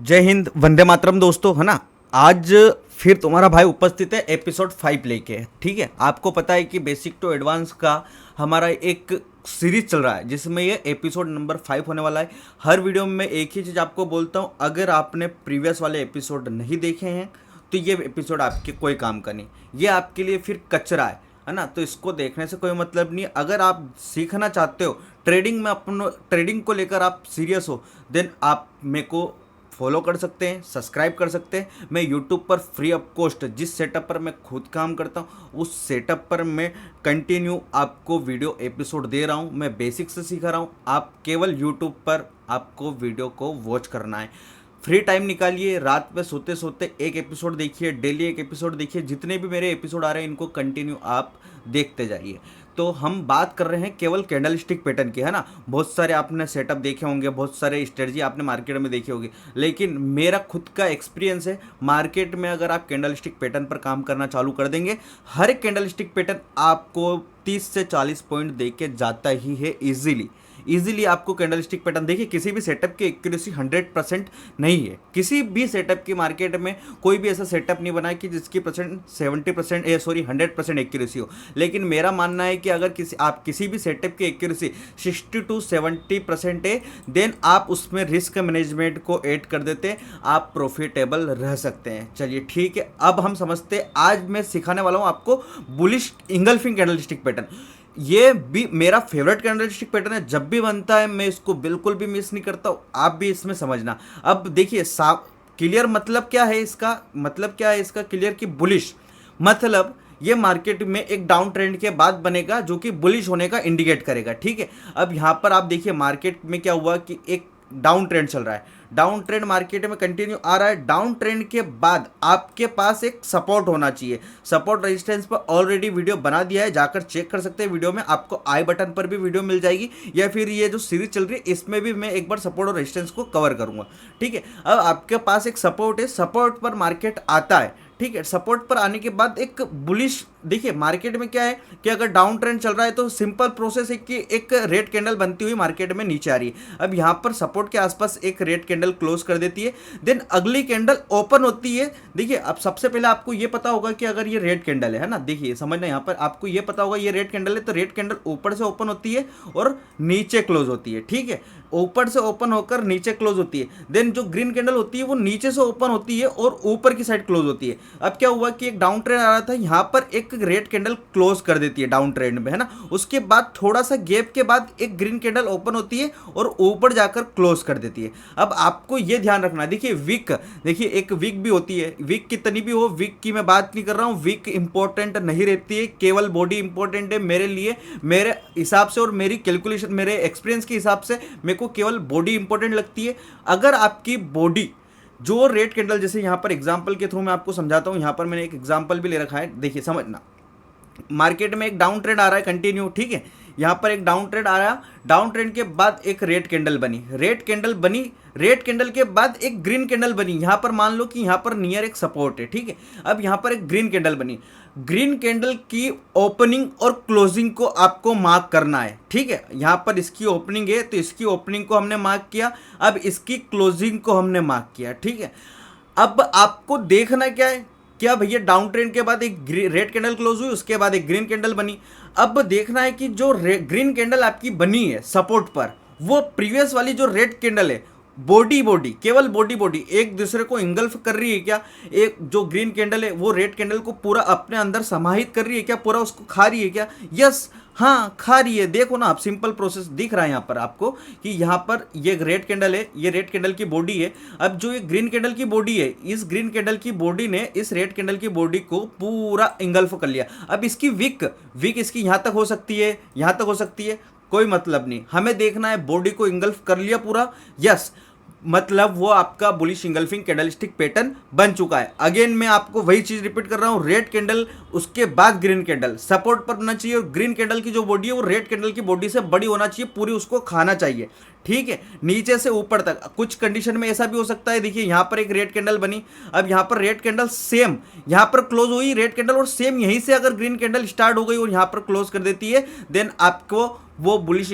जय हिंद, वंदे मातरम दोस्तों, है ना। आज फिर तुम्हारा भाई उपस्थित है एपिसोड 5 लेके। ठीक है, आपको पता है कि बेसिक टू एडवांस का हमारा एक सीरीज चल रहा है जिसमें ये एपिसोड नंबर 5 होने वाला है। हर वीडियो में मैं एक ही चीज़ आपको बोलता हूँ, अगर आपने प्रीवियस वाले एपिसोड नहीं देखे हैं तो ये एपिसोड आपके कोई काम का नहीं, ये आपके लिए फिर कचरा है ना। तो इसको देखने से कोई मतलब नहीं। अगर आप सीखना चाहते हो ट्रेडिंग में, अपन ट्रेडिंग को लेकर आप सीरियस हो, देन आप मेरे को फॉलो कर सकते हैं, सब्सक्राइब कर सकते हैं। मैं यूट्यूब पर फ्री ऑफ कॉस्ट जिस सेटअप पर मैं खुद काम करता हूँ उस सेटअप पर मैं कंटिन्यू आपको वीडियो एपिसोड दे रहा हूँ। मैं बेसिक से सिखा रहा हूँ, आप केवल यूट्यूब पर आपको वीडियो को वॉच करना है। फ्री टाइम निकालिए, रात में सोते सोते एक एपिसोड देखिए, डेली एक एपिसोड देखिए। जितने भी मेरे एपिसोड आ रहे हैं इनको कंटिन्यू आप देखते जाइए। तो हम बात कर रहे हैं केवल कैंडल स्टिक पैटर्न की, है ना। बहुत सारे आपने सेटअप देखे होंगे, बहुत सारे स्ट्रेटजी आपने मार्केट में देखे होंगे, लेकिन मेरा खुद का एक्सपीरियंस है मार्केट में अगर आप कैंडल स्टिक पैटर्न पर काम करना चालू कर देंगे, हर एक कैंडल स्टिक पैटर्न आपको 30 से 40 पॉइंट दे के जाता ही है इजीली आपको कैंडल स्टिक पैटर्न। देखिए, किसी भी सेटअप की एक्यूरेसी 100% नहीं है। किसी भी सेटअप की मार्केट में कोई भी ऐसा सेटअप नहीं बना है कि जिसकी परसेंट 70% 100% एक्यूरेसी हो। लेकिन मेरा मानना है कि अगर आप किसी भी सेटअप की एक्यूरेसी 60 to 70% है, देन आप उसमें रिस्क मैनेजमेंट को ऐड कर देते, आप प्रॉफिटेबल रह सकते हैं। चलिए ठीक है, अब हम समझते हैं। आज मैं सिखाने वाला हूँ आपको bullish engulfing candle stick pattern. ये भी मेरा फेवरेट कैंडलस्टिक पैटर्न है, जब भी बनता है मैं इसको बिल्कुल भी मिस नहीं करता हूँ। आप भी इसमें समझना। अब देखिए, क्लियर मतलब क्या है इसका, मतलब क्या है इसका क्लियर की बुलिश मतलब ये मार्केट में एक डाउन ट्रेंड के बाद बनेगा जो कि बुलिश होने का इंडिकेट करेगा। ठीक है, अब यहाँ पर आप देखिए मार्केट में क्या हुआ कि एक डाउन ट्रेंड चल रहा है, डाउन ट्रेंड मार्केट में कंटिन्यू आ रहा है। डाउन ट्रेंड के बाद आपके पास एक सपोर्ट होना चाहिए। सपोर्ट रेजिस्टेंस पर ऑलरेडी वीडियो बना दिया है, जाकर चेक कर सकते हैं। वीडियो में आपको आई बटन पर भी वीडियो मिल जाएगी, या फिर ये जो सीरीज चल रही है इसमें भी मैं एक बार सपोर्ट और रेजिस्टेंस को कवर करूंगा। ठीक है, अब आपके पास एक सपोर्ट है, सपोर्ट पर मार्केट आता है। ठीक है, सपोर्ट पर आने के बाद एक बुलिश, देखिए मार्केट में क्या है कि अगर डाउन ट्रेंड चल रहा है तो सिंपल प्रोसेस है कि एक रेड कैंडल बनती हुई मार्केट में नीचे आ रही है। अब यहाँ पर सपोर्ट के आसपास एक रेड कैंडल क्लोज कर देती है, देन अगली कैंडल ओपन होती है। देखिए, अब सबसे पहले आपको ये पता होगा कि अगर ये रेड कैंडल है ना, देखिए समझना, यहाँ पर आपको ये पता होगा ये रेड कैंडल है, तो रेड कैंडल ऊपर से ओपन होती है और नीचे क्लोज होती है। ठीक है, ऊपर से ओपन होकर नीचे क्लोज होती है। देन जो ग्रीन कैंडल होती है वो नीचे से ओपन होती है और ऊपर की साइड क्लोज होती है। अब क्या हुआ कि एक डाउन ट्रेंड आ रहा था, यहाँ पर एक रेड कैंडल क्लोज कर देती है डाउन ट्रेंड में, है ना। उसके बाद थोड़ा सा गैप के बाद एक ग्रीन कैंडल ओपन होती है और ऊपर जाकर क्लोज कर देती है। अब आपको ये ध्यान रखना, देखिए विक, देखिए एक विक भी होती है, विक कितनी भी हो, विक की मैं बात नहीं कर रहा हूँ, विक इंपॉर्टेंट नहीं रहती है, केवल बॉडी इंपॉर्टेंट है मेरे लिए, मेरे हिसाब से और मेरी कैलकुलेशन, मेरे एक्सपीरियंस के हिसाब से मेरे को केवल बॉडी इंपॉर्टेंट लगती है। अगर आपकी बॉडी जो रेड कैंडल, जैसे यहाँ पर एग्जांपल के थ्रू मैं आपको समझाता हूँ, यहाँ पर मैंने एक एग्जांपल भी ले रखा है, देखिए समझना। मार्केट में एक डाउन ट्रेंड आ रहा है कंटिन्यू, ठीक है, यहाँ पर एक डाउन ट्रेंड आया, डाउन ट्रेंड के बाद एक रेड कैंडल बनी, रेड कैंडल बनी, रेड कैंडल के बाद एक ग्रीन कैंडल बनी। यहाँ पर मान लो कि यहाँ पर नियर एक सपोर्ट है, ठीक है। अब यहाँ पर एक ग्रीन कैंडल बनी, ग्रीन कैंडल की ओपनिंग और क्लोजिंग को आपको मार्क करना है। ठीक है, यहाँ पर इसकी ओपनिंग है तो इसकी ओपनिंग को हमने मार्क किया, अब इसकी क्लोजिंग को हमने मार्क किया। ठीक है, अब आपको देखना क्या है, क्या भैया डाउन ट्रेंड के बाद एक रेड कैंडल क्लोज हुई, उसके बाद एक ग्रीन कैंडल बनी। अब देखना है कि जो ग्रीन कैंडल आपकी बनी है सपोर्ट पर, वो प्रीवियस वाली जो रेड कैंडल है, बॉडी केवल बॉडी एक दूसरे को इंगल्फ कर रही है क्या, एक जो ग्रीन कैंडल है वो रेड कैंडल को पूरा अपने अंदर समाहित कर रही है क्या, पूरा उसको खा रही है क्या? यस, हाँ खा रही है। देखो ना, आप सिंपल प्रोसेस दिख रहा है यहाँ पर आपको कि यहाँ पर ये रेड कैंडल है, ये रेड कैंडल की बॉडी है। अब जो ये ग्रीन कैंडल की बॉडी है, इस ग्रीन कैंडल की बॉडी ने इस रेड कैंडल की बॉडी को पूरा इंगल्फ कर लिया। अब इसकी विक इसकी यहाँ तक हो सकती है, यहाँ तक हो सकती है, कोई मतलब नहीं, हमें देखना है बॉडी को इंगल्फ कर लिया पूरा। यस, मतलब वो आपका बुलिश इंगल्फिंग कैंडलस्टिक पैटर्न बन चुका है। अगेन मैं आपको वही चीज रिपीट कर रहा हूँ, रेड कैंडल उसके बाद ग्रीन कैंडल सपोर्ट पर बनना चाहिए, और ग्रीन कैंडल की जो बॉडी है वो रेड कैंडल की बॉडी से बड़ी होना चाहिए, पूरी उसको खाना चाहिए। ठीक है, नीचे से ऊपर तक। कुछ कंडीशन में ऐसा भी हो सकता है, देखिए यहाँ पर एक रेड कैंडल बनी, अब यहाँ पर रेड कैंडल सेम यहाँ पर क्लोज हुई रेड कैंडल, और सेम यहीं से अगर ग्रीन कैंडल स्टार्ट हो गई और यहाँ पर क्लोज कर देती है, देन आपको वो बुलिश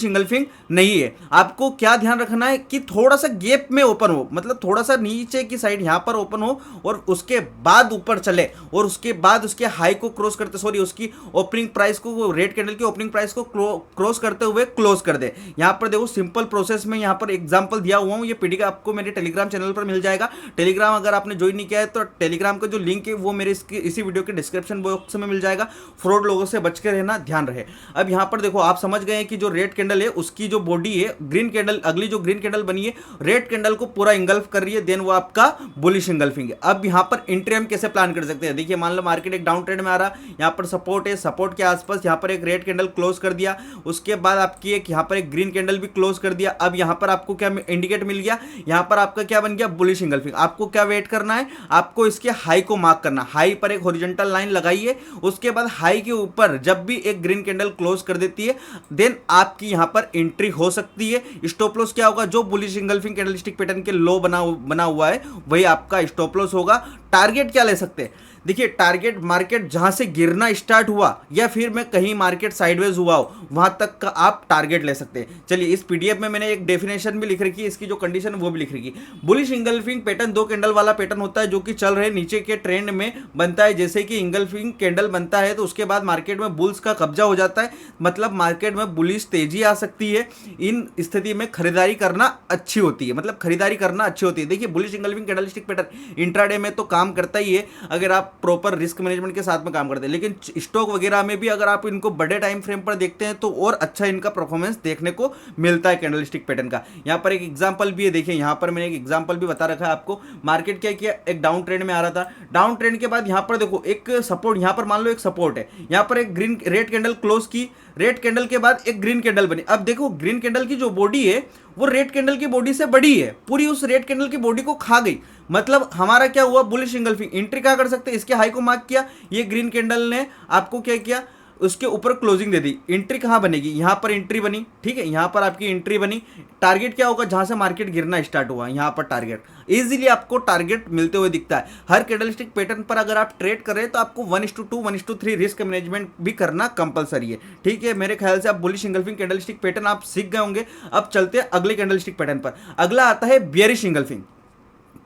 इंगल्फिंग नहीं है। आपको क्या ध्यान रखना है कि थोड़ा सा गैप में ओपन हो, मतलब थोड़ा सा नीचे की साइड यहाँ पर ओपन हो और उसके बाद ऊपर चले और उसके बाद उसके हाई को क्रॉस करते, सॉरी उसकी ओपनिंग प्राइस को, रेड कैंडल की ओपनिंग प्राइस को क्रॉस करते हुए क्लोज कर दे। यहाँ पर देखो सिंपल प्रोसेस में यहाँ पर एग्जांपल दिया हुआ हूँ, ये पीडीएफ आपको मेरे टेलीग्राम चैनल पर मिल जाएगा। टेलीग्राम अगर आपने ज्वाइन नहीं किया है तो टेलीग्राम का जो लिंक है वो मेरे इसी वीडियो के डिस्क्रिप्शन बॉक्स में मिल जाएगा। फ्रॉड लोगों से बच के रहना, ध्यान रहे। अब यहाँ पर देखो आप समझ गए कि जो रेड कैंडल है उसकी जो बॉडी है ग्रीन कैंडल, अगली जो ग्रीन कैंडल बनी है रेड कैंडल को पूरा इंगल्फ कर रही है, देन वो आपका बुलिश इंगल्फिंग है। अब यहाँ पर एंट्री हम कैसे प्लान कर सकते हैं, देखिए मान लो मार्केट एक डाउन ट्रेंड में आ रहा, यहाँ पर सपोर्ट है, सपोर्ट के आसपास यहाँ पर एक रेड कैंडल क्लोज कर दिया, उसके बाद आपकी एक यहाँ पर एक ग्रीन कैंडल भी क्लोज कर दिया। अब यहाँ पर आपको क्या इंडिकेट मिल गया, यहाँ पर आपका क्या बन गया, बुलिश इंगल्फिंग। आपको क्या वेट करना है, आपको इसके हाई को मार्क करना, हाई पर एक हॉरिजॉन्टल लाइन लगाइए, उसके बाद हाई के ऊपर जब भी एक ग्रीन कैंडल क्लोज कर देती है देन आपकी यहाँ पर एंट्री हो सकती है। स्टॉप लॉस क्या होगा, जो बुलिश इंगल्फिंग कैंडलस्टिक पैटर्न के लो बना हुआ है वही आपका स्टॉप लॉस होगा। टारगेट क्या ले सकते हैं, देखिए टारगेट मार्केट जहां से गिरना स्टार्ट हुआ या फिर मैं कहीं मार्केट साइडवेज हुआ हो वहां तक का आप टारगेट ले सकते हैं। चलिए इस पीडीएफ में मैंने एक डेफिनेशन भी लिख रखी है, इसकी जो कंडीशन वो भी लिख रखी है। बुलिश इंगल्फिंग पैटर्न दो कैंडल वाला पैटर्न होता है जो कि चल रहे नीचे के ट्रेंड में बनता है। जैसे कि इंगल्फिंग कैंडल बनता है तो उसके बाद मार्केट में बुल्स का कब्जा हो जाता है, मतलब मार्केट में बुलिश तेजी आ सकती है। इन स्थिति में खरीदारी करना अच्छी होती है, मतलब खरीदारी करना अच्छी होती है। देखिए bullish engulfing candlestick pattern intraday में तो काम करता ही है अगर आप प्रॉपर रिस्क मैनेजमेंट के साथ में काम करते हैं, लेकिन स्टॉक वगैरह में भी अगर आप इनको बड़े टाइम फ्रेम पर देखते हैं तो और अच्छा इनका परफॉर्मेंस देखने को मिलता है कैंडलस्टिक पैटर्न का। यहाँ पर एक एग्जांपल भी है, देखिए यहाँ पर मैंने एक एग्जांपल भी बता रखा है आपको। मार्केट क्या किया, एक डाउन ट्रेंड में आ रहा था, डाउन ट्रेंड के बाद यहाँ पर देखो एक सपोर्ट, यहाँ पर मान लो एक सपोर्ट है, यहाँ पर एक ग्रीन रेड कैंडल क्लोज की, रेड कैंडल के बाद एक ग्रीन कैंडल बनी। अब देखो ग्रीन कैंडल की जो बॉडी है वो रेड कैंडल की बॉडी से बड़ी है, पूरी उस रेड कैंडल की बॉडी को खा गई, मतलब हमारा क्या हुआ, बुलिश इंगल्फिंग। एंट्री क्या कर सकते हैं, इसके हाई को मार्क किया, ये ग्रीन कैंडल ने आपको क्या किया, उसके ऊपर क्लोजिंग दे दी। एंट्री कहाँ बनेगी, यहाँ पर एंट्री बनी, ठीक है, यहाँ पर आपकी एंट्री बनी। टारगेट क्या होगा, जहां से मार्केट गिरना स्टार्ट हुआ यहाँ पर टारगेट, इजीली आपको टारगेट मिलते हुए दिखता है। हर कैंडलस्टिक पैटर्न पर अगर आप ट्रेड कर रहे हैं तो आपको 1:2 1:3 रिस्क मैनेजमेंट भी करना कंपलसरी है, ठीक है। मेरे ख्याल से आप बुलिश इंगल्फिंग कैंडलस्टिक पैटर्न आप सीख गए होंगे। अब चलते हैं अगले कैंडलस्टिक पैटर्न पर। अगला आता है बियरिश इंगल्फिंग।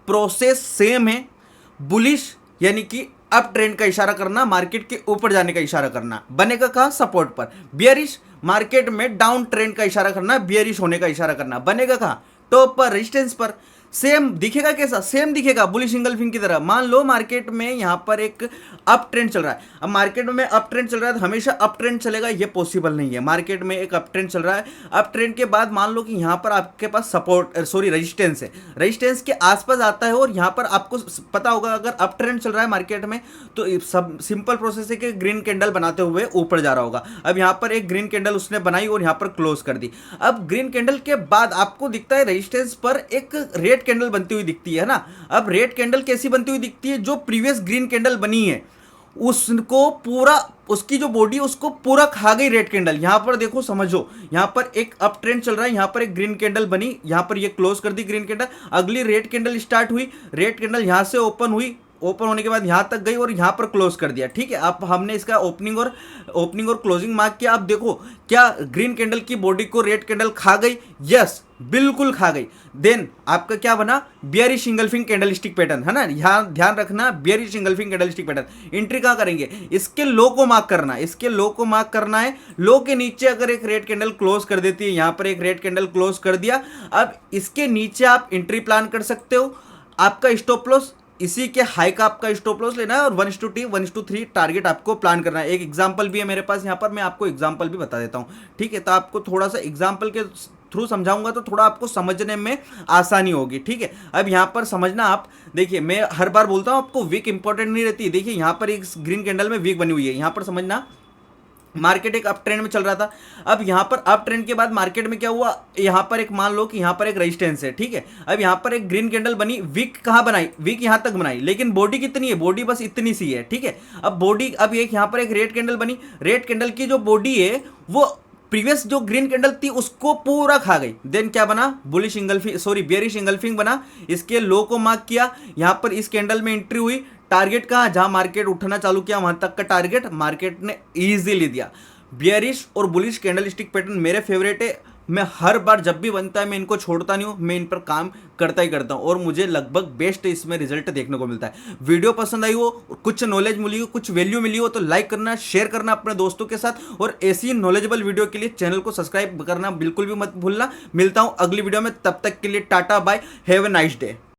प्रोसेस सेम है, बुलिश यानी कि अप ट्रेंड का इशारा करना, मार्केट के ऊपर जाने का इशारा करना, बनेगा कहां, सपोर्ट पर। बियरिश मार्केट में डाउन ट्रेंड का इशारा करना, बियरिश होने का इशारा करना, बनेगा कहां, टॉप पर, रेजिस्टेंस पर। सेम दिखेगा, कैसा, सेम दिखेगा बुलिश इंगल्फिंग की तरह। मान लो मार्केट में यहां पर एक अप ट्रेंड चल रहा है, अब मार्केट में अप ट्रेंड चल रहा है तो हमेशा अप ट्रेंड चलेगा, ये पॉसिबल नहीं है। मार्केट में एक अप ट्रेंड चल रहा है, अप ट्रेंड के बाद मान लो कि यहां पर आपके पास सपोर्ट, सॉरी रेजिस्टेंस है, रेजिस्टेंस के आसपास आता है और यहां पर आपको पता होगा अगर अप ट्रेंड चल रहा है मार्केट में तो सब सिंपल प्रोसेस है कि ग्रीन कैंडल बनाते हुए ऊपर जा रहा होगा। अब यहां पर एक ग्रीन कैंडल उसने बनाई और यहां पर क्लोज कर दी। अब ग्रीन कैंडल के बाद आपको दिखता है रेजिस्टेंस पर एक रेड कैंडल बनती हुई दिखती है ना। अब रेड कैंडल कैसी बनती हुई दिखती है, जो प्रीवियस ग्रीन कैंडल बनी है उसको पूरा, उसकी जो बॉडी उसको पूरा खा गई रेड कैंडल। यहां पर देखो, समझो, यहां पर एक अप ट्रेंड चल रहा है, यहां पर एक ग्रीन कैंडल बनी, यहां पर ये क्लोज कर दी ग्रीन कैंडल, अगली रेड कैंडल स्टार्ट हुई, रेड कैंडल यहां से ओपन हुई, ओपन होने के बाद यहां तक गई और यहां पर क्लोज कर दिया, ठीक है। अब हमने इसका ओपनिंग और क्लोजिंग मार्क किया। अब देखो क्या ग्रीन कैंडल की बॉडी को रेड कैंडल खा गई, यस बिल्कुल खा गई। देन आपका क्या बना, बियरिश इंगल्फिंग कैंडलस्टिक पैटर्न, है ना, यहां ध्यान रखना, bearish engulfing candlestick pattern. Entry कहां करेंगे, इसके लो को मार्क करना है, इसके लो को मार्क करना है। लो के नीचे अगर एक रेड कैंडल क्लोज कर देती है, यहां पर एक रेड कैंडल क्लोज कर दिया, अब इसके नीचे आप एंट्री प्लान कर सकते हो। आपका स्टॉप लॉस इसी के हाई का आपका स्टॉप लॉस लेना है और 1:3 टारगेट आपको प्लान करना है। एक एग्जांपल भी है मेरे पास, यहाँ पर मैं आपको एग्जांपल भी बता देता हूँ, ठीक है। तो आपको थोड़ा सा एग्जांपल के थ्रू समझाऊंगा तो थोड़ा आपको समझने में आसानी होगी, ठीक है। अब यहाँ पर समझना आप, देखिए मैं हर बार बोलता हूँ आपको वीक इंपॉर्टेंट नहीं रहती। देखिए यहाँ पर एक ग्रीन कैंडल में वीक बनी हुई है, यहाँ पर समझना मार्केट एक अप ट्रेंड में चल रहा था। अब यहां पर अप ट्रेंड के बाद मार्केट में क्या हुआ, यहां पर एक मान लो कि यहां पर एक रेजिस्टेंस है, ठीक है। अब यहां पर एक ग्रीन कैंडल बनी, वीक कहां बनाई, वीक यहां तक बनाई, लेकिन बॉडी कितनी है, बॉडी बस इतनी सी है, ठीक है। अब बॉडी, अब एक यहां पर एक रेड कैंडल बनी, रेड कैंडल की जो बॉडी है वो प्रीवियस जो ग्रीन कैंडल थी उसको पूरा खा गई। देन क्या बना, bullish engulfing, sorry bearish engulfing बना। इसके लो को मार्क किया, यहां पर इस कैंडल में एंट्री हुई, टारगेट कहां, जहां मार्केट उठना चालू किया वहां तक का टारगेट मार्केट ने इजीली दिया। बियरिश और बुलिश कैंडल स्टिक पैटर्न मेरे फेवरेट है। मैं हर बार जब भी बनता है मैं इनको छोड़ता नहीं हूँ, मैं इन पर काम करता ही करता हूँ और मुझे लगभग बेस्ट इसमें रिजल्ट देखने को मिलता है। वीडियो पसंद आई हो, कुछ नॉलेज मिली हो, कुछ वैल्यू मिली हो तो लाइक करना, शेयर करना अपने दोस्तों के साथ, और ऐसी नॉलेजेबल वीडियो के लिए चैनल को सब्सक्राइब करना बिल्कुल भी मत भूलना। मिलता हूँ अगली वीडियो में, तब तक के लिए tata bye, have a nice day.